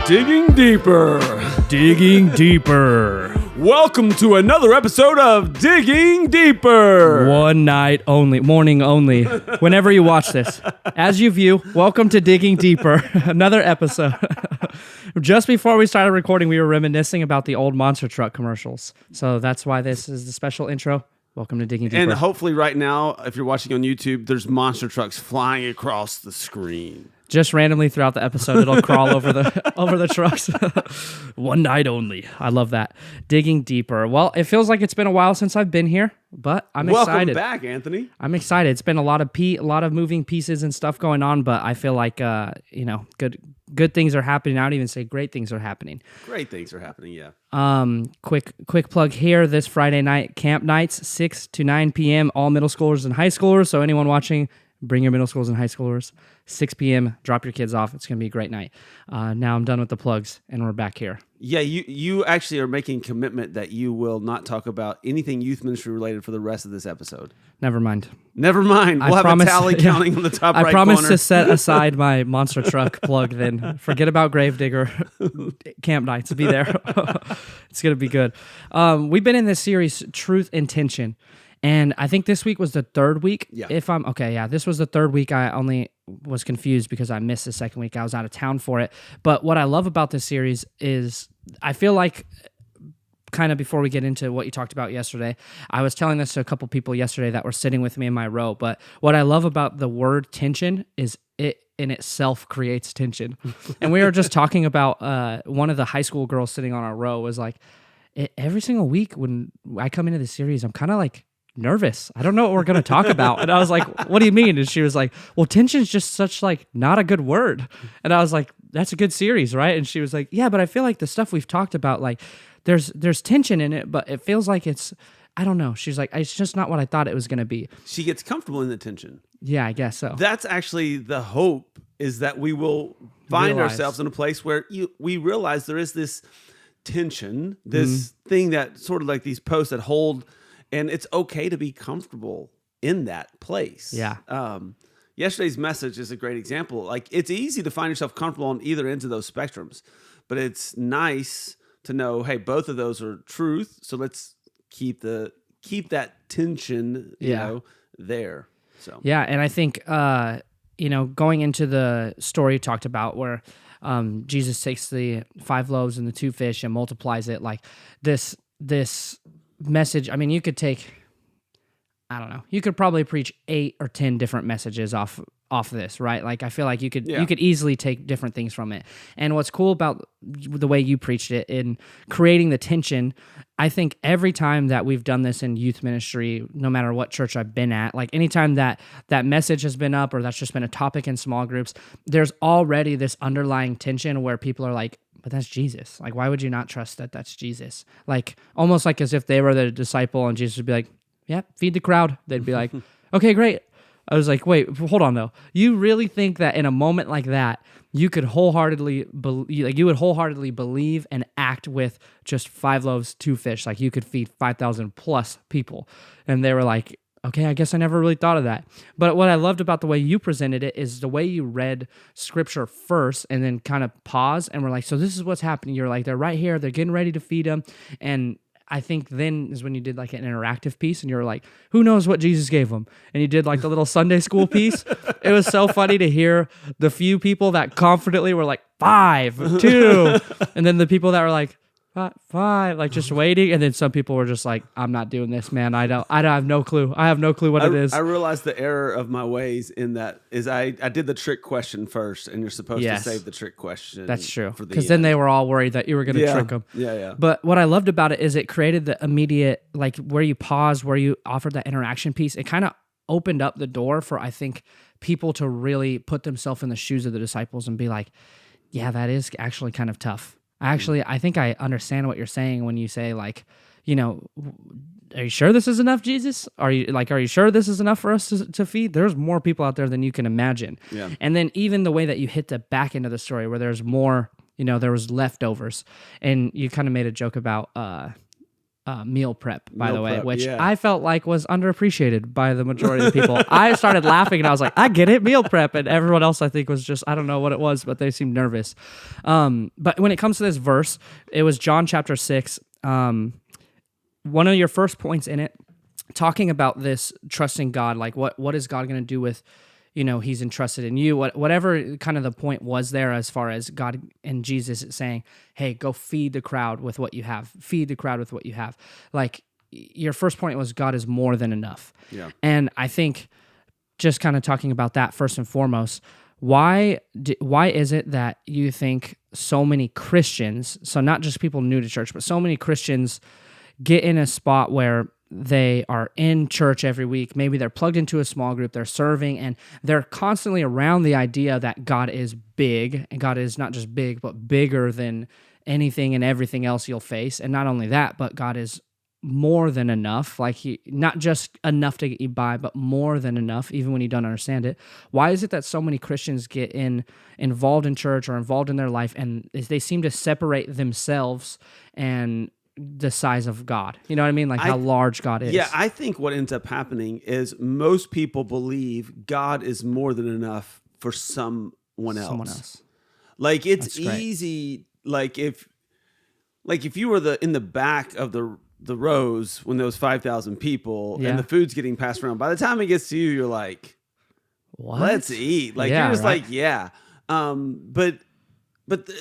Digging deeper. Digging deeper. Welcome to another episode of Digging Deeper. One night only, morning only. Whenever you watch this, as you view, welcome to Digging Deeper, another episode. Just before we started recording, we were reminiscing about the old monster truck commercials. So that's why this is the special intro. Welcome to Digging Deeper. And hopefully right now, if you're watching on YouTube, there's monster trucks flying across the screen. Just randomly throughout the episode, it'll crawl over the trucks. One night only. I love that. Digging deeper. Well, it feels like it's been a while since I've been here, but I'm excited. Welcome back, Anthony. I'm excited. It's been a lot of moving pieces and stuff going on, but I feel like good things are happening. I don't even say great things are happening. Great things are happening, yeah. Quick plug here. This Friday night, camp nights, 6 to 9 p.m. All middle schoolers and high schoolers. So anyone watching, bring your middle schoolers and high schoolers. 6 p.m., drop your kids off. It's going to be a great night. Now I'm done with the plugs, and we're back here. Yeah, you actually are making commitment that you will not talk about anything youth ministry related for the rest of this episode. Never mind. Never mind. We'll have a tally counting on the top right corner. I promise to set aside my monster truck plug then. Forget about Gravedigger. Camp nights. Be there. It's going to be good. We've been in this series, Truth and Tension. And I think this week was the third week. Yeah. This was the third week. I only was confused because I missed the second week. I was out of town for it. But what I love about this series is I feel like, kind of before we get into what you talked about yesterday, I was telling this to a couple people yesterday that were sitting with me in my row. But what I love about the word tension is it in itself creates tension. And we were just talking about one of the high school girls sitting on our row was like, every single week when I come into the series, I'm kind of like, nervous. I don't know what we're going to talk about. And I was like, what do you mean? And she was like, well, tension is just such like not a good word. And I was like, that's a good series, right? And she was like, yeah, but I feel like the stuff we've talked about, like there's tension in it, but it feels like it's, I don't know. She's like, it's just not what I thought it was going to be. She gets comfortable in the tension. Yeah, I guess so. That's actually the hope, is that we will find ourselves in a place where we realize there is this tension, this thing that sort of like these posts that hold. And it's okay to be comfortable in that place. Yeah. Yesterday's message is a great example. Like, it's easy to find yourself comfortable on either ends of those spectrums, but it's nice to know, hey, both of those are truth. So let's keep that tension, there. So yeah, and I think going into the story you talked about where Jesus takes the 5 loaves and the 2 fish and multiplies it, like this message. I mean, you could take, I don't know, you could probably preach 8 or 10 different messages off this, right? Like, I feel like you could easily take different things from it. And what's cool about the way you preached it in creating the tension, I think every time that we've done this in youth ministry, no matter what church I've been at, like anytime that message has been up or that's just been a topic in small groups, there's already this underlying tension where people are like, but that's Jesus. Like, why would you not trust that that's Jesus? Like, almost like as if they were the disciple and Jesus would be like, yeah, feed the crowd. They'd be like, okay, great. I was like, wait, hold on though. You really think that in a moment like that, you could wholeheartedly believe and act with just 5 loaves, 2 fish. Like, you could feed 5,000 plus people. And they were like, okay, I guess I never really thought of that. But what I loved about the way you presented it is the way you read scripture first and then kind of pause and we're like, so this is what's happening. You're like, they're right here. They're getting ready to feed them. And I think then is when you did like an interactive piece and you were like, who knows what Jesus gave them? And you did like the little Sunday school piece. It was so funny to hear the few people that confidently were like 5, 2. And then the people that were like, 5, like just waiting, and then some people were just like, "I'm not doing this, man. I have no clue. I have no clue what it is." I realized the error of my ways in that is I did the trick question first, and you're supposed to save the trick question. That's true, because then they were all worried that you were going to trick them. Yeah. But what I loved about it is it created the immediate, like where you pause, where you offered that interaction piece. It kind of opened up the door for, I think, people to really put themselves in the shoes of the disciples and be like, "Yeah, that is actually kind of tough." I think I understand what you're saying when you say, like, are you sure this is enough, Jesus? Are you sure this is enough for us to feed? There's more people out there than you can imagine. Yeah. And then even the way that you hit the back end of the story where there's more, there was leftovers. And you kind of made a joke about meal prep, by Meal the way, prep, which yeah. I felt like was underappreciated by the majority of the people. I started laughing and I was like, I get it, meal prep. And everyone else, I think, was just, I don't know what it was, but they seemed nervous. But when it comes to this verse, it was John chapter 6. One of your first points in it, talking about this trusting God, like what is God going to do with, he's entrusted in you, whatever kind of the point was there, as far as God and Jesus saying, hey, go feed the crowd with what you have, feed the crowd with what you have. Like, your first point was God is more than enough. Yeah. And I think just kind of talking about that first and foremost, why is it that you think so many Christians, so not just people new to church, but so many Christians get in a spot where they are in church every week, maybe they're plugged into a small group, they're serving, and they're constantly around the idea that God is big, and God is not just big, but bigger than anything and everything else you'll face. And not only that, but God is more than enough, like he not just enough to get you by, but more than enough, even when you don't understand it. Why is it that so many Christians get involved in church or involved in their life, and they seem to separate themselves and the size of God? You know what I mean? Like how large God is. Yeah, I think what ends up happening is most people believe God is more than enough for someone else. Like, it's easy. Like if you were in the back of the rows when there was 5,000 people and the food's getting passed around, by the time it gets to you, you're like, what? Let's eat. Like, you're just right? Like, yeah. But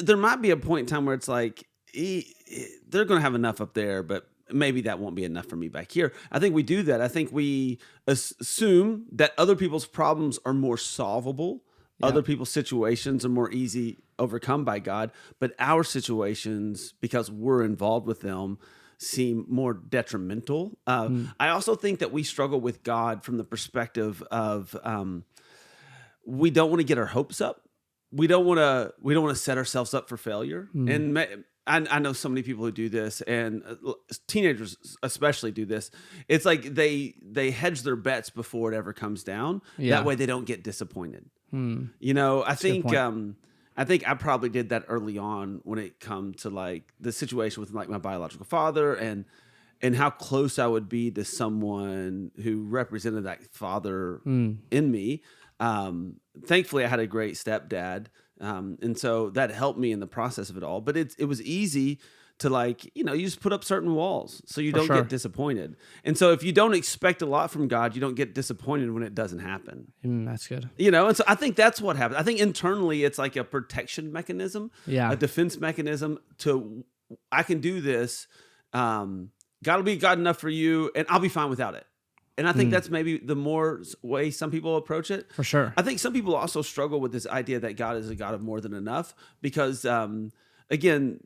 there might be a point in time where it's like, they're going to have enough up there, but maybe that won't be enough for me back here. I think we do that. I think we assume that other people's problems are more solvable. Yeah. Other people's situations are more easy overcome by God, but our situations, because we're involved with them, seem more detrimental. I also think that we struggle with God from the perspective of we don't want to get our hopes up. We don't want to set ourselves up for failure. And I know so many people who do this, and teenagers especially do this. It's like they hedge their bets before it ever comes down. Yeah. That way they don't get disappointed. I think I probably did that early on when it come to like the situation with like my biological father and how close I would be to someone who represented that father in me. Thankfully, I had a great stepdad. And so that helped me in the process of it all. But it was easy to you just put up certain walls so you don't get disappointed. And so if you don't expect a lot from God, you don't get disappointed when it doesn't happen. That's good. And so I think that's what happens. I think internally it's like a protection mechanism, a defense mechanism to, I can do this. God will be God enough for you, and I'll be fine without it. And I think that's maybe the more way some people approach it. For sure. I think some people also struggle with this idea that God is a God of more than enough because, again,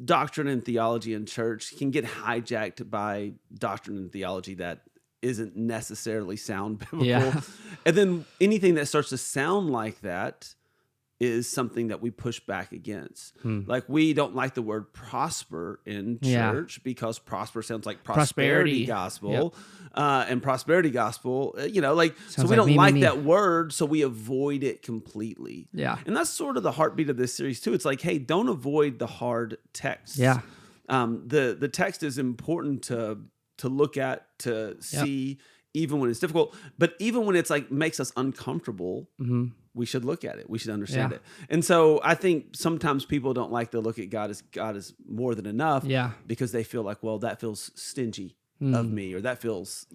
doctrine and theology in church can get hijacked by doctrine and theology that isn't necessarily sound biblical. Yeah. And then anything that starts to sound like that is something that we push back against. Like, we don't like the word prosper in church because prosper sounds like prosperity gospel. Yep. And prosperity gospel, so we don't like that word, so we avoid it completely. Yeah. And that's sort of the heartbeat of this series too. It's like, hey, don't avoid the hard text. Yeah. The text is important to look at, to see, even when it's difficult. But even when it's like makes us uncomfortable, we should look at it. We should understand it. And so I think sometimes people don't like to look at God as more than enough because they feel like, well, that feels stingy of me, or that feels,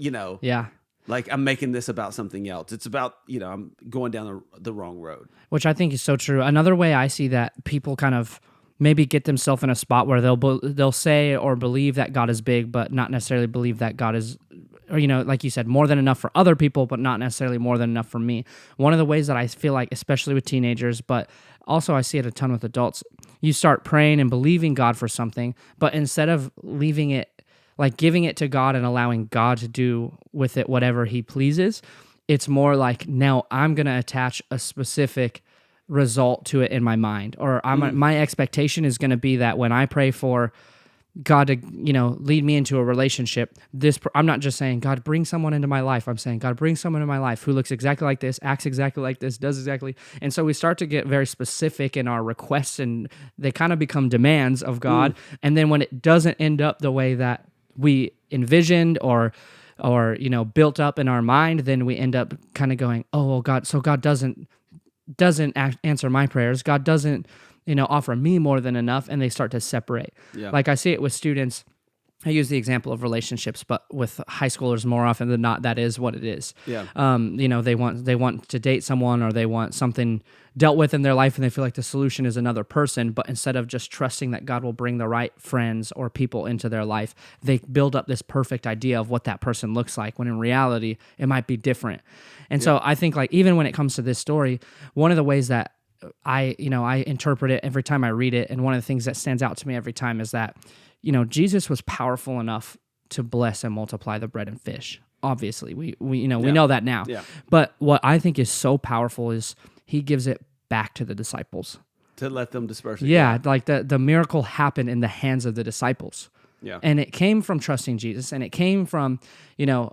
like I'm making this about something else. It's about, I'm going down the wrong road. Which I think is so true. Another way I see that people kind of maybe get themselves in a spot where they'll say or believe that God is big, but not necessarily believe that God is, or, like you said, more than enough for other people, but not necessarily more than enough for me. One of the ways that I feel like, especially with teenagers, but also I see it a ton with adults, you start praying and believing God for something, but instead of leaving it, like giving it to God and allowing God to do with it whatever he pleases, it's more like, now I'm going to attach a specific result to it in my mind, or my expectation is going to be that when I pray for God to, lead me into a relationship, I'm not just saying, God, bring someone into my life. I'm saying, God, bring someone into my life who looks exactly like this, acts exactly like this, does exactly. And so we start to get very specific in our requests, and they kind of become demands of God. And then when it doesn't end up the way that we envisioned or built up in our mind, then we end up kind of going, oh, well, God doesn't answer my prayers. God doesn't, offer me more than enough, and they start to separate. Yeah. Like I see it with students. I use the example of relationships, but with high schoolers more often than not, that is what it is. Yeah. They want to date someone, or they want something dealt with in their life, and they feel like the solution is another person. But instead of just trusting that God will bring the right friends or people into their life, they build up this perfect idea of what that person looks like, when in reality it might be different. And so I think, like, even when it comes to this story, one of the ways that I interpret it every time I read it, and one of the things that stands out to me every time is that, Jesus was powerful enough to bless and multiply the bread and fish. Obviously, we know that now. Yeah. But what I think is so powerful is he gives it back to the disciples To let them disperse it. Yeah, like the miracle happened in the hands of the disciples. Yeah. And it came from trusting Jesus, and it came from, we were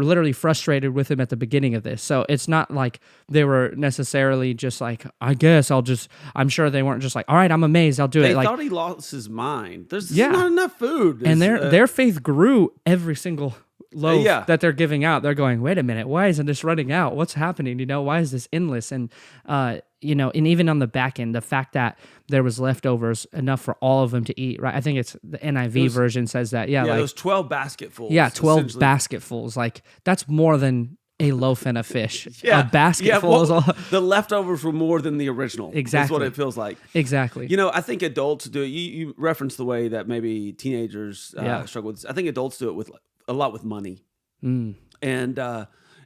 literally frustrated with him at the beginning of this. So it's not like they were necessarily just like, I'm sure they weren't just like, all right, I'm amazed, I'll do it. They Like, thought he lost his mind. There's not enough food. and their faith grew every single loaf that they're giving out. They're going, wait a minute, why isn't this running out? What's happening? Why is this endless? And, and even on the back end, the fact that there was leftovers enough for all of them to eat, right? I think it's the NIV version says that. Yeah, like those 12 basketfuls. Yeah, 12 basketfuls. Like, that's more than a loaf and a fish. Yeah. A basketful is all. The leftovers were more than the original. Exactly. That's what it feels like. Exactly. I think adults do it. You reference the way that maybe teenagers struggle with this. I think adults do it a lot with money. Mm.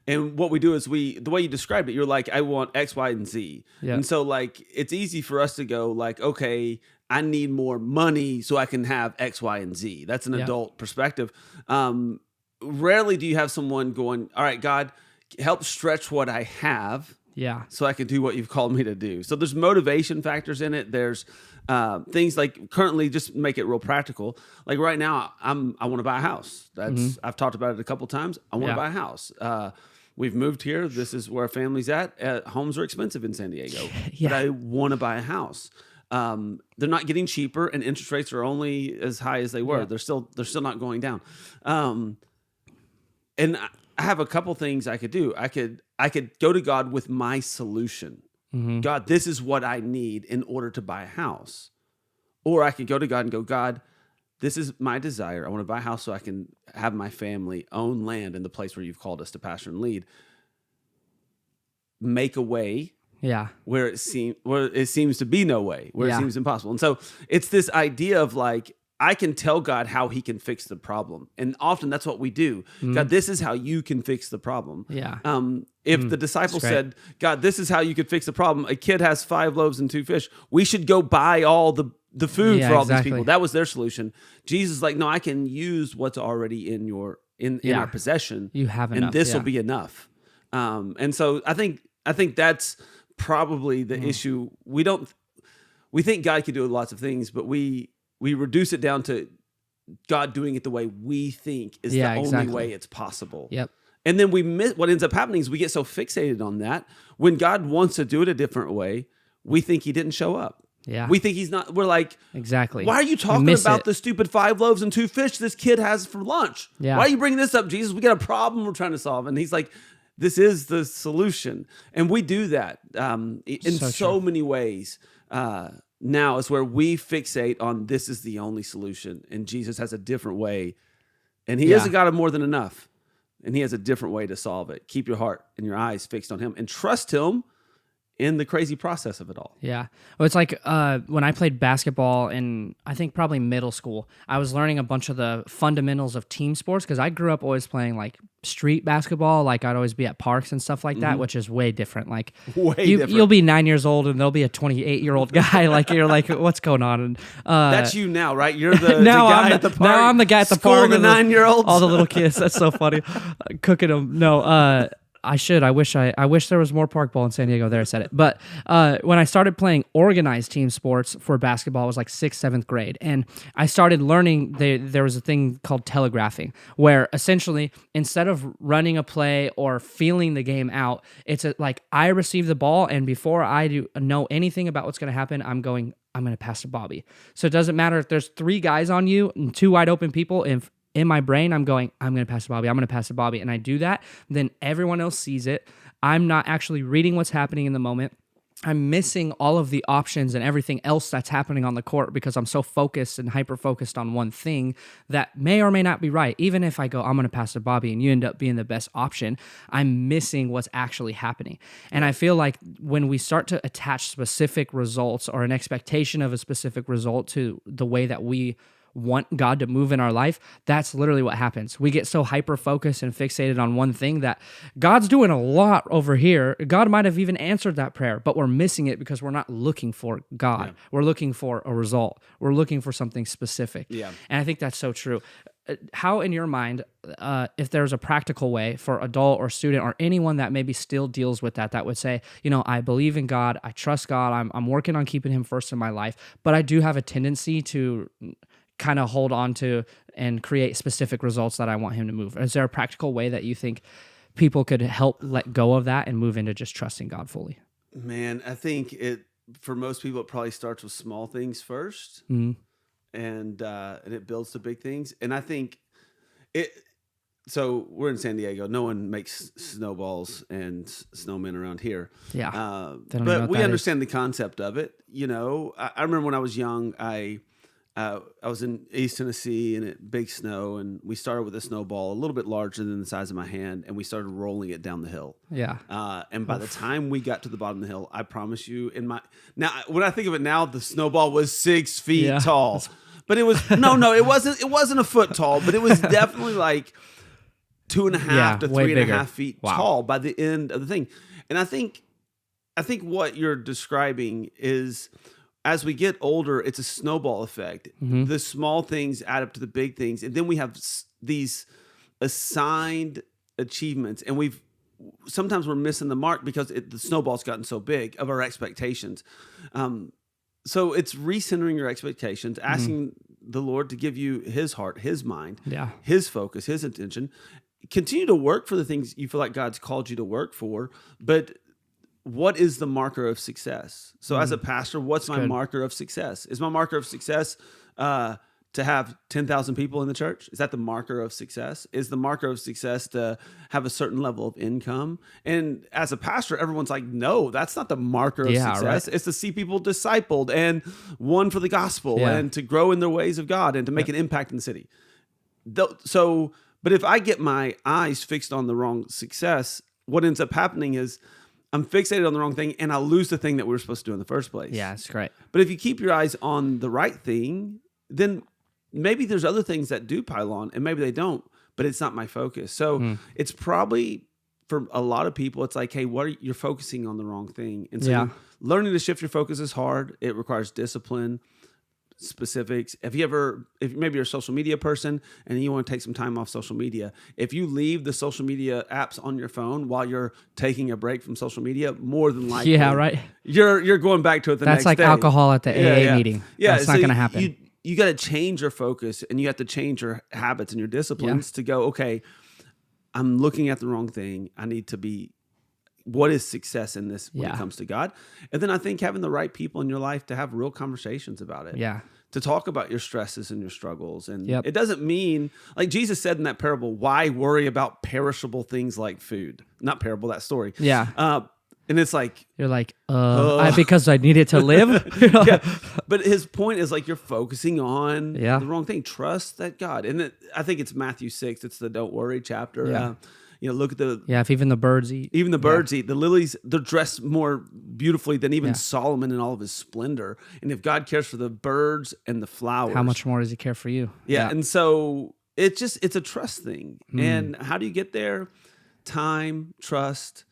And what we do is the way you described it, you're like, I want X, Y, and Z. Yeah. And so, like, it's easy for us to go like, okay, I need more money so I can have X, Y, and Z. That's an adult perspective. Rarely do you have someone going, all right, God, help stretch what I have. Yeah. So I can do what you've called me to do. So there's motivation factors in it. There's things like currently, just make it real practical. Like right now, I want to buy a house. I've talked about it a couple times. I want to buy a house. We've moved here. This is where our family's at. Homes are expensive in San Diego, but I want to buy a house. They're not getting cheaper, and interest rates are only as high as they were. Yeah. They're still not going down. And I have a couple things I could do. I could go to God with my solution. Mm-hmm. God, this is what I need in order to buy a house. Or I could go to God and go, God, this is my desire. I want to buy a house so I can have my family own land in the place where you've called us to pastor and lead. Make a way. Yeah. Where it seems to be no way, where it seems impossible. And so it's this idea of like, I can tell God how he can fix the problem. And often that's what we do. Mm. God, this is how you can fix the problem. Yeah. If the disciples said, God, this is how you could fix the problem. A kid has 5 loaves and 2 fish. We should go buy all the food for all these people. That was their solution. Jesus is like, no, I can use what's already in our possession. You have enough. And this will be enough. And so I think that's probably the issue. We think God can do lots of things, but we reduce it down to God doing it the way we think is the only way it's possible. Yep. And then what ends up happening is we get so fixated on that. When God wants to do it a different way, we think he didn't show up. Yeah. We think he's not. We're like, exactly. Why are you talking about the stupid 5 loaves and 2 fish this kid has for lunch? Yeah. Why are you bringing this up, Jesus? We got a problem we're trying to solve. And he's like, this is the solution. And we do that in so many ways. Now is where we fixate on this is the only solution, and Jesus has a different way, and he is a God of more than enough, and he has a different way to solve it. Keep your heart and your eyes fixed on him, and trust him in the crazy process of it all. Yeah. Well, it's like when I played basketball in, I think probably middle school, I was learning a bunch of the fundamentals of team sports because I grew up always playing like street basketball. Like I'd always be at parks and stuff like that, which is way different. Like you'll be 9 years old and there'll be a 28-year-old guy. Like you're like, what's going on? And that's you now, right? You're the guy at the park. Now I'm the guy at the park. The 9-year-olds. All the little kids. That's so funny. Cooking them. No, I should. I wish there was more park ball in San Diego. There, I said it. But when I started playing organized team sports for basketball, it was like 6th, 7th grade. And I started learning there was a thing called telegraphing, where essentially instead of running a play or feeling the game out, it's like I receive the ball, and before I know anything about what's going to happen, I'm going, I'm going to pass to Bobby. So it doesn't matter if there's 3 guys on you and 2 wide open people. If in my brain, I'm going to pass to Bobby. I'm going to pass to Bobby. And I do that. Then everyone else sees it. I'm not actually reading what's happening in the moment. I'm missing all of the options and everything else that's happening on the court because I'm so focused and hyper-focused on one thing that may or may not be right. Even if I go, I'm going to pass to Bobby, and you end up being the best option, I'm missing what's actually happening. And I feel like when we start to attach specific results or an expectation of a specific result to the way that we want God to move in our life, that's literally what happens. We get so hyper-focused and fixated on one thing that God's doing a lot over here. God might have even answered that prayer, but we're missing it because we're not looking for God. Yeah. We're looking for a result. We're looking for something specific. Yeah. And I think that's so true. How, in your mind, if there's a practical way for adult or student or anyone that maybe still deals with that would say, I believe in God, I trust God, I'm working on keeping him first in my life, but I do have a tendency to kind of hold on to and create specific results that I want him to move. Is there a practical way that you think people could help let go of that and move into just trusting God fully? Man, I think for most people, it probably starts with small things first, and it builds to big things. And I think so we're in San Diego. No one makes snowballs and snowmen around here. Yeah. But we understand the concept of it. I remember when I was young, I was in East Tennessee and it big snow, and we started with a snowball a little bit larger than the size of my hand, and we started rolling it down the hill. Yeah. And by the time we got to the bottom of the hill, I promise you, now when I think of it now, the snowball was 6 feet tall, but it was it wasn't a foot tall, but it was definitely like 2.5 to 3.5 feet tall by the end of the thing. And I think what you're describing is, as we get older, it's a snowball effect. Mm-hmm. The small things add up to the big things. And then we have these assigned achievements. And sometimes we're missing the mark because the snowball's gotten so big of our expectations. So it's recentering your expectations, asking the Lord to give you his heart, his mind, his focus, his attention. Continue to work for the things you feel like God's called you to work for, but what is the marker of success? So as a pastor, what's my marker of success? Is my marker of success to have 10,000 people in the church? Is that the marker of success? Is the marker of success to have a certain level of income? And as a pastor, everyone's like, no, that's not the marker of success. Right. It's to see people discipled and won for the gospel and to grow in their ways of God and to make an impact in the city. But if I get my eyes fixed on the wrong success, what ends up happening is I'm fixated on the wrong thing, and I'll lose the thing that we were supposed to do in the first place. Yeah, that's great. But if you keep your eyes on the right thing, then maybe there's other things that do pile on, and maybe they don't, but it's not my focus. So it's probably, for a lot of people, it's like, hey, you're focusing on the wrong thing. And so learning to shift your focus is hard. It requires discipline, specifics. If maybe you're a social media person and you want to take some time off social media, if you leave the social media apps on your phone while you're taking a break from social media, more than likely, you're going back to it the next day. That's like alcohol at the AA meeting. Yeah, that's not going to happen. You got to change your focus, and you have to change your habits and your disciplines to go, okay, I'm looking at the wrong thing. I need to be, what is success in this when it comes to God? And then I think having the right people in your life to have real conversations about it. Yeah. To talk about your stresses and your struggles. And it doesn't mean, like Jesus said in that parable, why worry about perishable things like food? Not parable, that story. Yeah. And it's like, you're like, because I need it to live. But his point is like, you're focusing on the wrong thing. Trust that God. And I think it's Matthew 6. It's the don't worry chapter. Look at if even the birds eat. Even the birds eat. The lilies, they're dressed more beautifully than even Solomon in all of his splendor. And if God cares for the birds and the flowers, how much more does he care for you? Yeah. And so it's a trust thing. And how do you get there? Time, trust,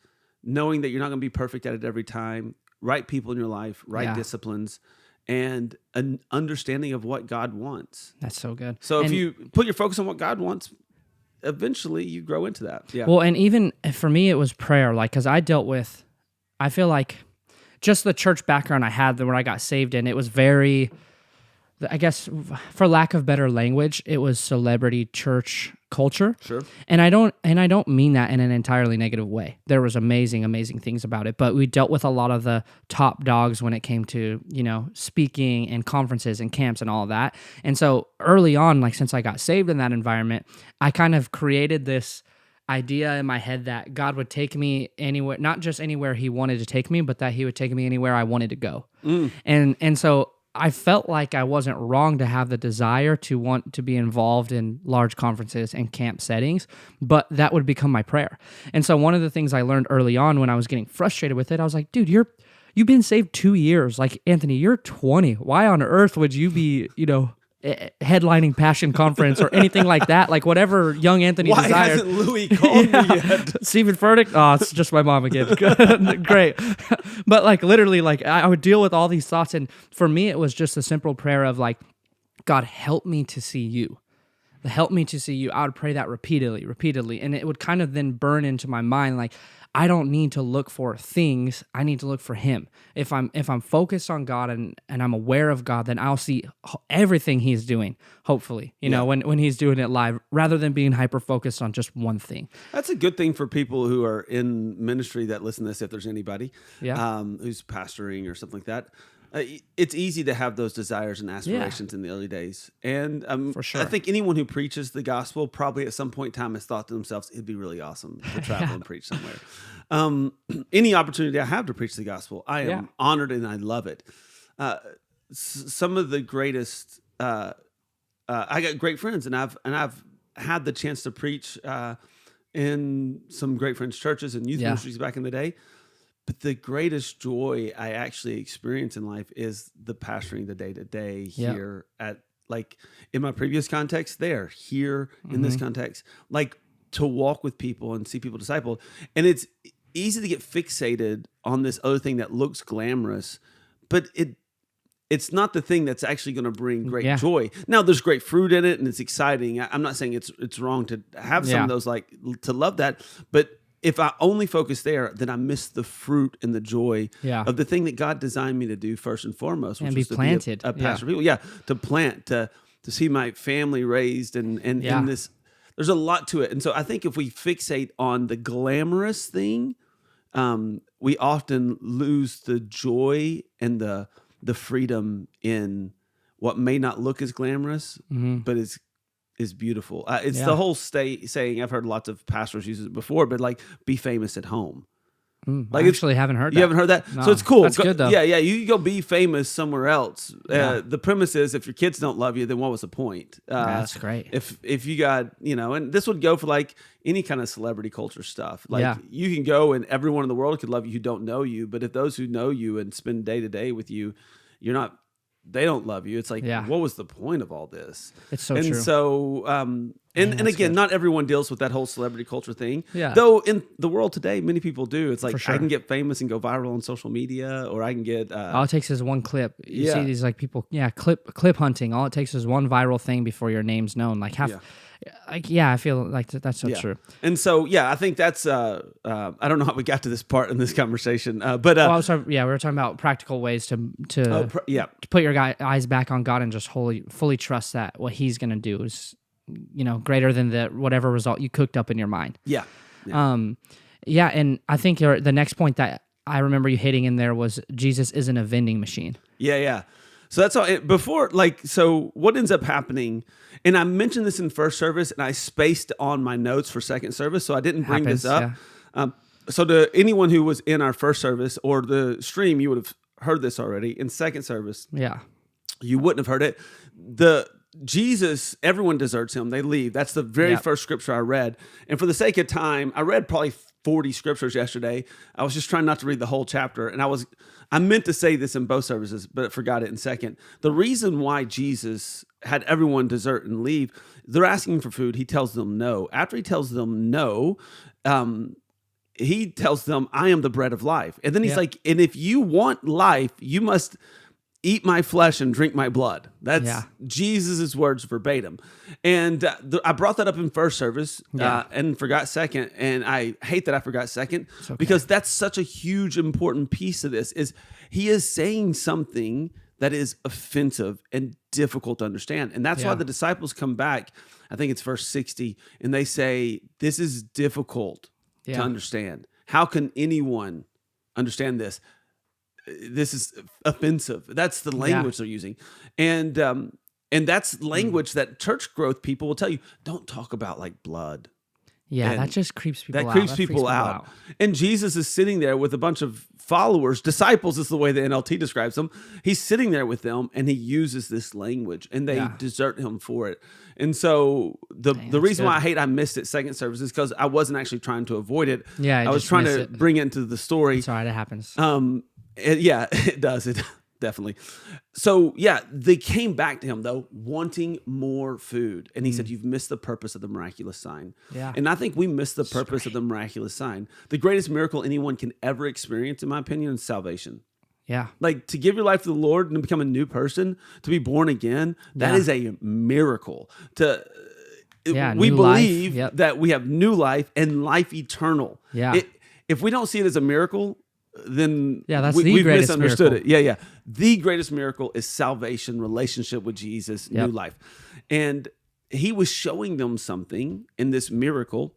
knowing that you're not going to be perfect at it every time, right people in your life, right disciplines, and an understanding of what God wants. That's so good. So if you put your focus on what God wants, eventually you grow into that. Yeah. Well, and even for me, it was prayer. Like, because I feel like just the church background I had when I got saved in, it was very, I guess, for lack of better language, it was celebrity church culture. Sure. And I don't mean that in an entirely negative way. There was amazing things about it, but we dealt with a lot of the top dogs when it came to, speaking and conferences and camps and all of that. And so early on, like since I got saved in that environment, I kind of created this idea in my head that God would take me anywhere, not just anywhere he wanted to take me, but that he would take me anywhere I wanted to go. And so I felt like I wasn't wrong to have the desire to want to be involved in large conferences and camp settings, but that would become my prayer. And so one of the things I learned early on when I was getting frustrated with it, I was like, dude, you've been saved 2 years. Like, Anthony, you're 20. Why on earth would you be, headlining Passion Conference or anything like that? Like whatever young Anthony Why desired. hasn't Louis called me yet? Stephen Furtick? Oh, it's just my mom again. Great. But like literally, like I would deal with all these thoughts. And for me, it was just a simple prayer of like, God, help me to see you. Help me to see you. I would pray that repeatedly. And it would kind of then burn into my mind like, I don't need to look for things. I need to look for him. If I'm focused on God and I'm aware of God, then I'll see everything he's doing, hopefully, when he's doing it live, rather than being hyper-focused on just one thing. That's a good thing for people who are in ministry that listen to this, if there's anybody who's pastoring or something like that. It's easy to have those desires and aspirations in the early days. And for sure. I think anyone who preaches the gospel probably at some point in time has thought to themselves, it'd be really awesome to travel and preach somewhere. Any opportunity I have to preach the gospel, I am honored and I love it. Some of the greatest, I got great friends and I've had the chance to preach in some great friends' churches and youth ministries back in the day. But the greatest joy I actually experience in life is the pastoring the day-to-day here at, like, in my previous context there, here in this context, like to walk with people and see people discipled. And it's easy to get fixated on this other thing that looks glamorous, but it's not the thing that's actually going to bring great joy. Now, there's great fruit in it and it's exciting. I'm not saying it's wrong to have some of those, like to love that, but if I only focus there, then I miss the fruit and the joy of the thing that God designed me to do first and foremost, which was to planted. Be a pastor of people. Yeah, to plant, to see my family raised, and in this, there's a lot to it. And so I think if we fixate on the glamorous thing, we often lose the joy and the freedom in what may not look as glamorous, but is beautiful. It's the whole saying. I've heard lots of pastors use it before, but like, be famous at home. Like, I actually haven't heard that. You haven't heard that? No, so it's cool. That's good though. Yeah. You can go be famous somewhere else. The premise is, if your kids don't love you, then what was the point? That's great. If you got, and this would go for like any kind of celebrity culture stuff. Like you can go and everyone in the world could love you who don't know you, but if those who know you and spend day to day with you, they don't love you. It's like, what was the point of all this? It's so and true. So, and again, good. Not everyone deals with that whole celebrity culture thing. Yeah. Though in the world today, many people do. It's like, sure. I can get famous and go viral on social media, or I can get... all it takes is one clip. You see these like people, clip hunting. All it takes is one viral thing before your name's known. Like I feel like that's so true. And so, I think that's, I don't know how we got to this part in this conversation, but... we were talking about practical ways to put your eyes back on God and just fully trust that what he's going to do is, greater than whatever result you cooked up in your mind. Yeah. And I think the next point that I remember you hitting in there was Jesus isn't a vending machine. Yeah. So that's all. So what ends up happening, and I mentioned this in first service, and I spaced on my notes for second service, so I didn't bring this up. Yeah. So to anyone who was in our first service or the stream, you would have heard this already. In second service, you wouldn't have heard it. Jesus, everyone deserts him. They leave. That's the very first scripture I read. And for the sake of time, I read probably 40 scriptures yesterday. I was just trying not to read the whole chapter. And I meant to say this in both services, but forgot it in second. The reason why Jesus had everyone desert and leave, they're asking for food. He tells them no. After he tells them no, he tells them, I am the bread of life. And then he's like, and if you want life, you must eat my flesh and drink my blood. That's Jesus' words verbatim. And I brought that up in first service and forgot second. And I hate that I forgot second because that's such a huge, important piece of this is he is saying something that is offensive and difficult to understand. And that's why Yeah. the disciples come back, I think it's verse 60, and they say, this is difficult to Yeah. understand. How can anyone understand this? This is offensive. That's the language they're using. And that's language that church growth people will tell you, don't talk about like blood. Yeah, And that just creeps people out. That creeps freaks people out. And Jesus is sitting there with a bunch of followers, disciples is the way the NLT describes them. He's sitting there with them and he uses this language and they desert him for it. And so the reason why I missed it second service is because I wasn't actually trying to avoid it. Yeah, I was trying to bring it into the story. It's all right, it happens. It does. It definitely. So yeah, they came back to him though, wanting more food. And he said, you've missed the purpose of the miraculous sign. Yeah. And I think we missed the purpose of the miraculous sign. The greatest miracle anyone can ever experience, in my opinion, is salvation. Yeah. Like to give your life to the Lord and to become a new person, to be born again, that is a miracle. We believe that we have new life and life eternal. Yeah. If we don't see it as a miracle, then that's we've greatest misunderstood miracle. it. Yeah. The greatest miracle is salvation, relationship with Jesus, new life. And he was showing them something in this miracle,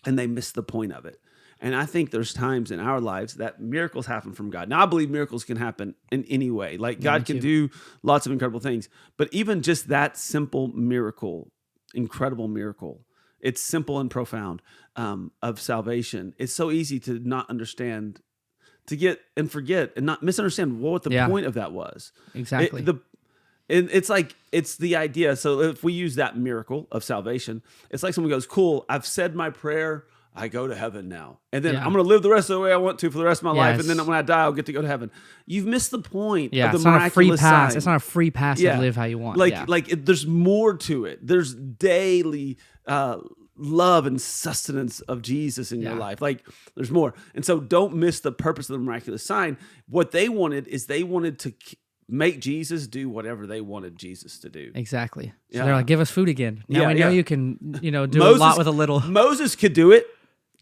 and they missed the point of it. And I think there's times in our lives that miracles happen from God. Now, I believe miracles can happen in any way. Like God can do lots of incredible things. But even just that simple miracle, incredible miracle, it's simple and profound, of salvation. It's so easy to not understand, to get and forget and not misunderstand what the point of that was. Exactly. It's the idea. So if we use that miracle of salvation, it's like someone goes, cool, I've said my prayer, I go to heaven now. And then I'm going to live the rest of the way I want to for the rest of my life. And then when I die, I'll get to go to heaven. You've missed the point of the miraculous sign. It's not a free pass to live how you want. There's more to it. There's daily love and sustenance of Jesus in your life. Like there's more. And so don't miss the purpose of the miraculous sign. What they wanted is they wanted to make Jesus do whatever they wanted Jesus to do. Exactly. So they're like, give us food again. Now we know you can, do Moses, a lot with a little. Moses could do it.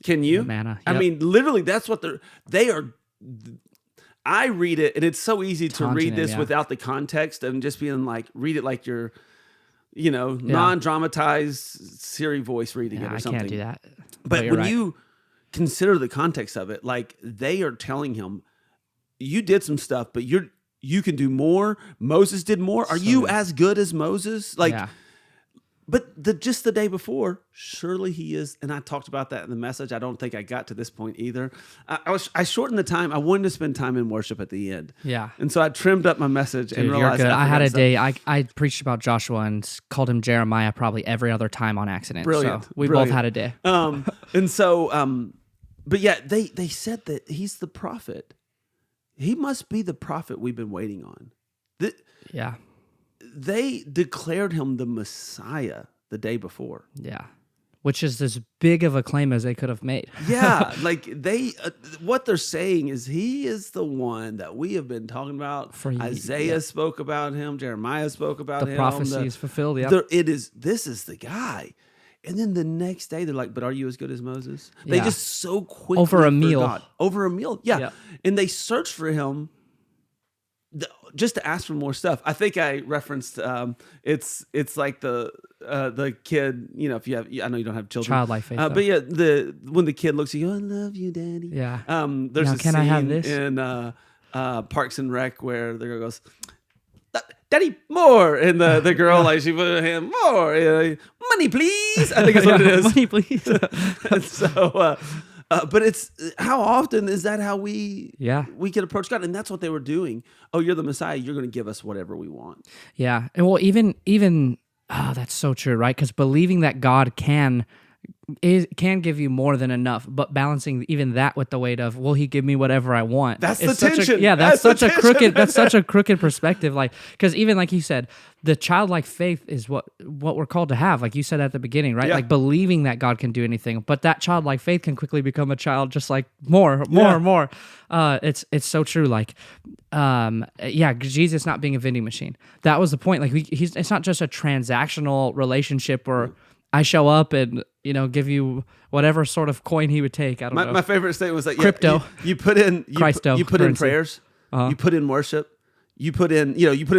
Can you? Manna. I mean, literally, that's what they are. I read it, and it's so easy to read this without the context and just being like, read it like you're, non-dramatized Siri voice reading it or something. I can't do that. But when you consider the context of it, like they are telling him, you did some stuff, but you can do more. Moses did more. Are you as good as Moses? But just the day before, surely he is. And I talked about that in the message. I don't think I got to this point either. I shortened the time. I wanted to spend time in worship at the end. Yeah. And so I trimmed up my message and realized you're good. I had a day. I preached about Joshua and called him Jeremiah probably every other time on accident. Brilliant. So we both had a day. But yeah, they said that he's the prophet. He must be the prophet we've been waiting on. They declared him the Messiah the day before. Yeah. Which is as big of a claim as they could have made. Yeah. Like what they're saying is he is the one that we have been talking about. Isaiah spoke about him. Jeremiah spoke about him. The prophecy is fulfilled. Yeah. This is the guy. And then the next day they're like, but are you as good as Moses? They just so quickly over a meal. Yeah. Yep. And they searched for him just to ask for more stuff. I think I referenced it's like the kid, if you have, I know you don't have children, childlike faith, but yeah, when the kid looks at you, I love you, Daddy. Yeah. There's a scene I have this? in Parks and Rec where the girl goes, Daddy, more, and the girl she put her hand more, money please. I think that's what it is. Money please. And so. But it's how often is that how we can approach God? And that's what they were doing. Oh, you're the Messiah. You're going to give us whatever we want. Yeah. And well, even that's so true, right? Because believing that God can give you more than enough, but balancing even that with the weight of, will he give me whatever I want? That's the tension. That's such a crooked perspective. Like, because even like you said, the childlike faith is what we're called to have. Like you said at the beginning, right? Yeah. Like believing that God can do anything, but that childlike faith can quickly become a child, just like more. It's so true. Like, Jesus not being a vending machine. That was the point. Like it's not just a transactional relationship where I show up and give you whatever sort of coin he would take. I don't know. My favorite statement was like crypto. You put in Christo you put currency. In prayers. You put in worship. you put in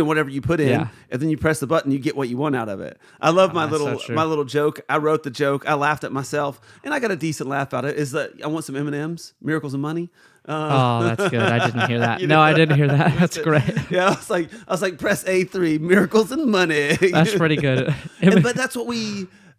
whatever you put in, Yeah. and then you press the button, you get what you want out of it. I love my that's so little true. my little joke. I wrote the joke. I laughed at myself, and I got a decent laugh out of it. Is that I want some M&Ms, Miracles of Money. Oh, that's good. I didn't hear that. You No, know I didn't hear that. That's great. Yeah, I was like, press A3, Miracles and Money. That's pretty good. But that's what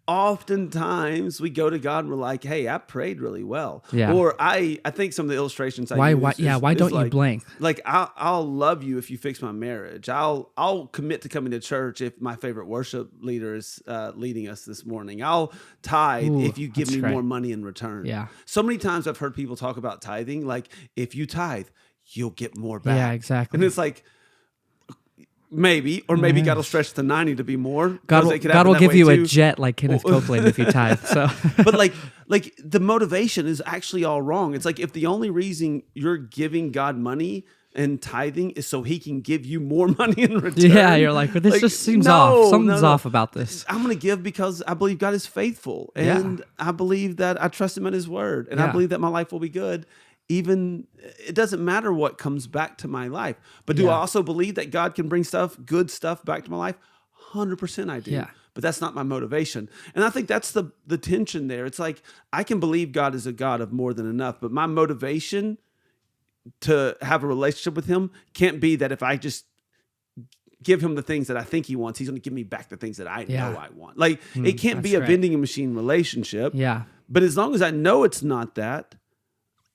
oftentimes we go to God and we're like, hey, I prayed really well. Yeah. Or I think some of the illustrations I Why? use Why? is, Yeah. Why is don't you like, blank? Like I'll love you if you fix my marriage. I'll commit to coming to church if my favorite worship leader is leading us this morning. I'll tithe Ooh, if you give that's me great. more money in return. Yeah. So many times I've heard people talk about tithing, like if you tithe, you'll get more back. Yeah, exactly. And it's like, maybe God will stretch to 90 to be more. God will, It could God happen will that give way you a too. jet like Kenneth Copeland if you tithe. So, But like the motivation is actually all wrong. It's like if the only reason you're giving God money and tithing is so he can give you more money in return. yeah, you're like, but this just seems no, off. Something's no. off about this. I'm going to give because I believe God is faithful. And I believe that I trust him in his word. And I Yeah. believe that my life will be good. Even it doesn't matter what comes back to my life. But do Yeah. I also believe that God can bring good stuff back to my life? 100% I do. Yeah. But that's not my motivation. And I think that's the tension there. It's like I can believe God is a God of more than enough, but my motivation to have a relationship with him can't be that if I just give him the things that I think he wants, he's going to give me back the things that I Yeah. know I want. Like it can't be that's a right. vending machine relationship. Yeah. But as long as I know it's not that,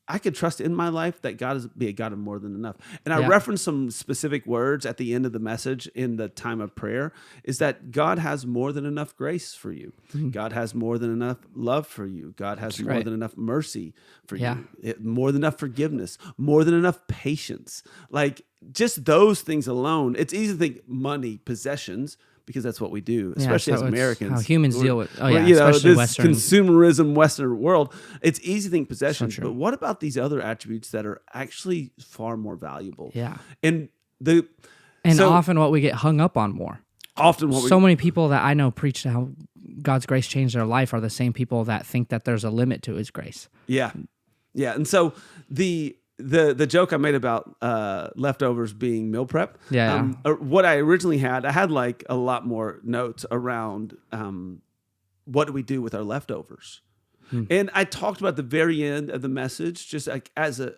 I could trust in my life that God is be a God of more than enough. And I Yeah. referenced some specific words at the end of the message in the time of prayer is that God has more than enough grace for you. God has more than enough love for you. God has more right. than enough mercy for Yeah. you. More than enough forgiveness, more than enough patience. Like just those things alone, it's easy to think money, possessions, because that's what we do, especially as so it's Americans. how humans We're- deal with- oh, we're, yeah, you know, especially this Western. consumerism Western world. It's easy to think possessions, true. but what about these other attributes that are actually far more valuable? Yeah. And And so often what we get hung up on more. often what So many people that I know preach how God's grace changed their life are the same people that think that there's a limit to his grace. yeah, and so the joke I made about leftovers being meal prep. Yeah. What I originally had, I had like a lot more notes around what do we do with our leftovers, and I talked about the very end of the message, just like as a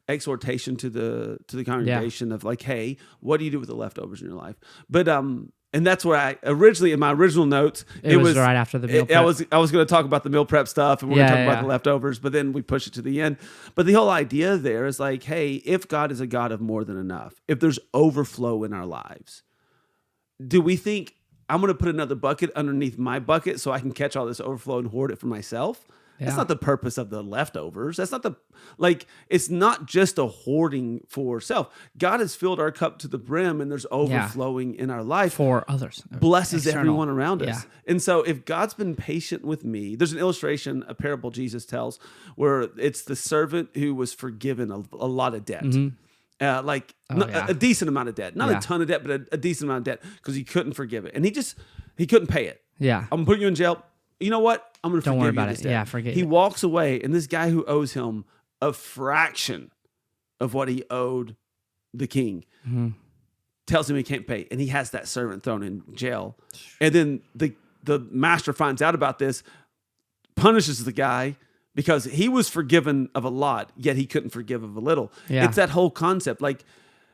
exhortation to the congregation of like, hey, what do you do with the leftovers in your life? But and that's where I originally in my original notes It was right after the meal prep. I was going to talk about the meal prep stuff and we're going to talk about yeah. the leftovers, but then we push it to the end. But the whole idea there is like, hey, if God is a God of more than enough, if there's overflow in our lives, do we think I'm going to put another bucket underneath my bucket so I can catch all this overflow and hoard it for myself? That's Yeah. not the purpose of the leftovers. That's not it's not just a hoarding for self. God has filled our cup to the brim and there's overflowing in our life. For others. Blesses External. everyone around us. Yeah. And so if God's been patient with me, there's an illustration, a parable Jesus tells where it's the servant who was forgiven a lot of debt. A decent amount of debt, not Yeah. a ton of debt, but a decent amount of debt because he couldn't forgive it. And he couldn't pay it. Yeah. I'm putting you in jail. You know what? I'm going to Don't forgive worry you about this it. debt. Yeah, forget He it. walks away, and this guy who owes him a fraction of what he owed the king tells him he can't pay, and he has that servant thrown in jail. And then the master finds out about this, punishes the guy because he was forgiven of a lot, yet he couldn't forgive of a little. Yeah. It's that whole concept. Like,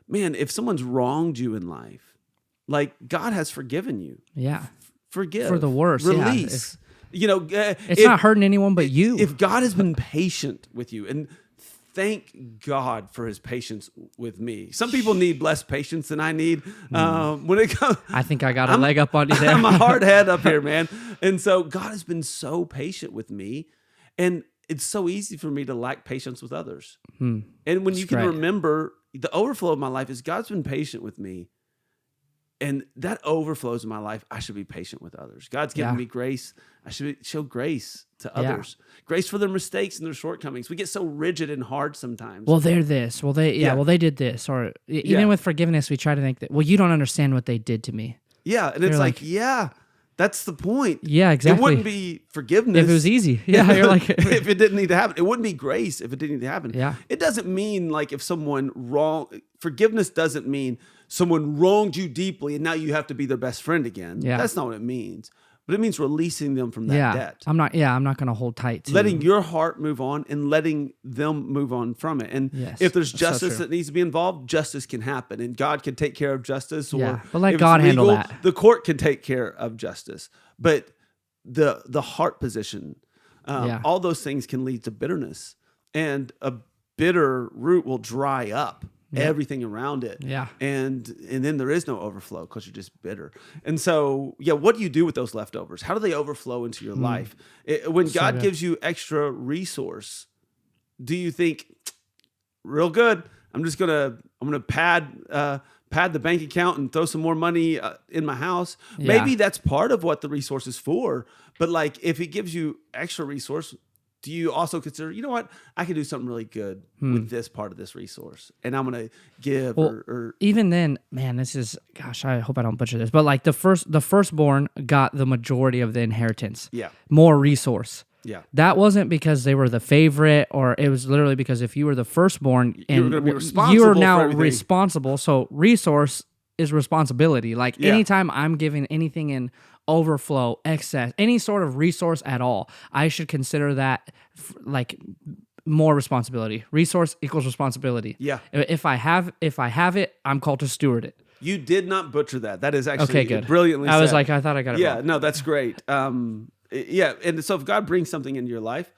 man, if someone's wronged you in life, like God has forgiven you. Yeah. Forgive. For the worst, yeah. Release. It's not hurting anyone but you. If God has been patient with you, and thank God for his patience with me. Some people need less patience than I need. When it comes, I think I got a leg up on you there. I'm a hard head up here, man. And so God has been so patient with me. And it's so easy for me to lack patience with others. And when you can right. remember the overflow of my life is God's been patient with me. And that overflows in my life. I should be patient with others. God's given Yeah. me grace. I should show grace to others. Grace for their mistakes and their shortcomings. We get so rigid and hard sometimes. Well, they're this. Well, they did this. Or even with forgiveness, we try to think that, well, you don't understand what they did to me. Yeah. And it's You're like, yeah, that's the point. Yeah, exactly. It wouldn't be forgiveness. If it was easy. Yeah, you're like... if it didn't need to happen. It wouldn't be grace if it didn't need to happen. Yeah. It doesn't mean like if someone forgiveness doesn't mean someone wronged you deeply and now you have to be their best friend again. Yeah. That's not what it means. But it means releasing them from that debt. I'm not going to hold tight to letting your heart move on and letting them move on from it. And if there's justice that needs to be involved, justice can happen, and God can take care of justice. Or but let if God it's legal, handle that. The court can take care of justice. But the heart position, all those things can lead to bitterness, and a bitter root will dry up everything around it. Yeah. And then there is no overflow because you're just bitter. And so, what do you do with those leftovers? How do they overflow into your life? When God gives you extra resource, do you think, real good, I'm gonna pad the bank account and throw some more money in my house? Maybe that's part of what the resource is for. But like, if he gives you extra resource, do you also consider, you know what, I can do something really good with this part of this resource, and I'm going to give or even then, man, this is, gosh, I hope I don't butcher this, but like the firstborn got the majority of the inheritance. Yeah. More resource. Yeah. That wasn't because they were the favorite, or it was literally because if you were the firstborn and you are now responsible. So resource is responsibility. Like anytime I'm giving anything in overflow, excess, any sort of resource at all, I should consider that like more responsibility. Resource equals responsibility. Yeah. If I have it, I'm called to steward it. You did not butcher that. That is actually okay, good. Brilliantly said. I was like, I thought I got it wrong. No, that's great. And so if God brings something into your life,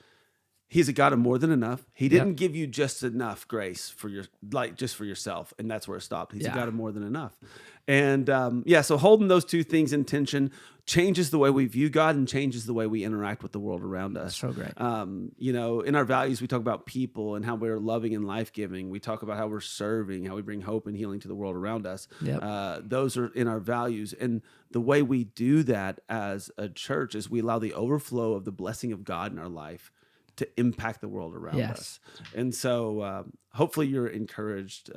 He's a God of more than enough. He didn't give you just enough grace for just for yourself, and that's where it stopped. He's a God of more than enough. And so holding those two things in tension changes the way we view God and changes the way we interact with the world around us. That's so great. In our values, we talk about people and how we're loving and life-giving. We talk about how we're serving, how we bring hope and healing to the world around us. Yep. Those are in our values. And the way we do that as a church is we allow the overflow of the blessing of God in our life to impact the world around us. And so hopefully you're encouraged,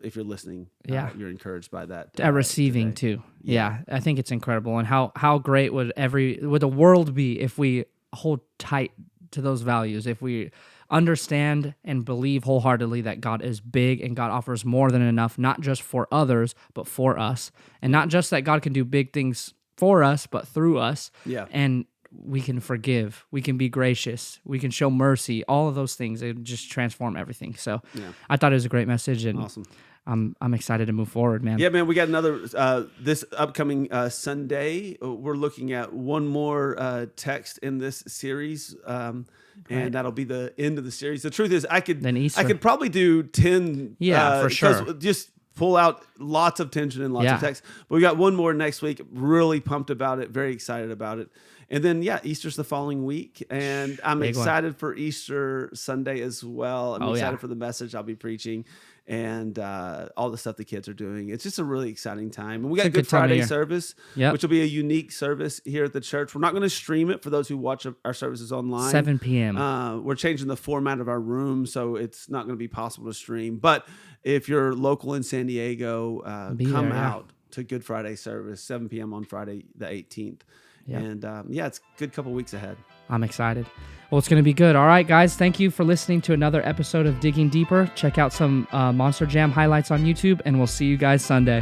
if you're listening, you're encouraged by that. Receiving today. too. Yeah. I think it's incredible. And how great would the world be if we hold tight to those values, if we understand and believe wholeheartedly that God is big and God offers more than enough, not just for others, but for us. And not just that God can do big things for us, but through us. Yeah. And we can forgive, we can be gracious, we can show mercy, all of those things. It just transform everything. So I thought it was a great message, and awesome. I'm excited to move forward, man. Yeah, man, we got another, this upcoming Sunday, we're looking at one more text in this series, and that'll be the end of the series. The truth is, I could probably do 10. For sure. Just pull out lots of tension and lots of text. But we got one more next week. Really pumped about it. Very excited about it. And then, Easter's the following week. And I'm excited for Easter Sunday as well. I'm excited for the message I'll be preaching and all the stuff the kids are doing. It's just a really exciting time. And we got a Good Friday service, which will be a unique service here at the church. We're not going to stream it for those who watch our services online. 7 p.m. We're changing the format of our room, so it's not going to be possible to stream. But if you're local in San Diego, come out to Good Friday service, 7 p.m. on Friday the 18th. And it's a good couple weeks ahead. I'm excited. Well, it's going to be good. All right, guys. Thank you for listening to another episode of Digging Deeper. Check out some Monster Jam highlights on YouTube, and we'll see you guys Sunday.